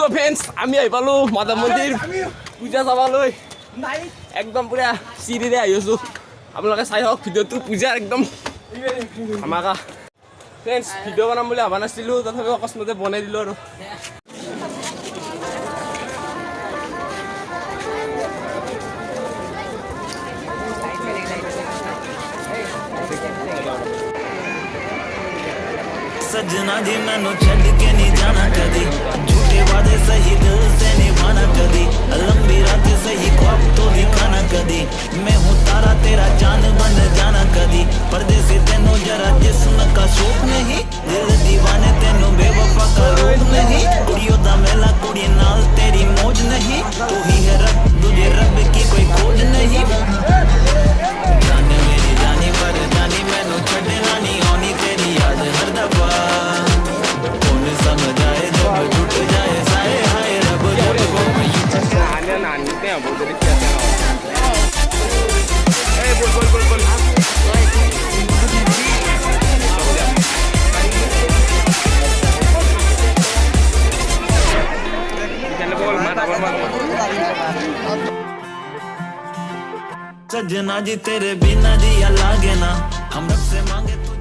তো ফ্রেন্ডস আমি আহি পালো মাধৱ মন্দিৰ পূজা চাবলৈ একদম পুৰা চিৰিৰে আহি আছোঁ আপোনালোকে চাই হওক ভিডিঅ'টো পূজাৰ একদম ধামাকা ফ্ৰেন্ডস ভিডিঅ' বনাম বুলি ভাবা নাছিলোঁ তথাপিও অকস্মাতে বনাই দিলোঁ আৰু सजना जी मैनू छड़ के नहीं जाना कदी झूठे वादे सही दिल से निभाना कदी लंबी रात सही ख्वाब तो दिखाना कदी मैं हूँ तारा तेरा चांद बन जाना कदी पर्दे से तेनों जरा जिस्म का शौक नहीं दिल दीवाने तेनों बेवफा का रोग नहीं कुड़ियों दा मेला कुड़ी नाल तेरी मौज नहीं तू ही है रब तुझे रब की कोई खोज नहीं जाने मेरी जानी पर जानी मैनू छड़ना नहीं आनी तेरी याद हर दफा कौन समझ आए जब टूट जाए साए हाय रब जब आने नानते हैं बहुत देर क्या ए बोल सजना जी तेरे बिना दिया लागे ना हम रब से मांगे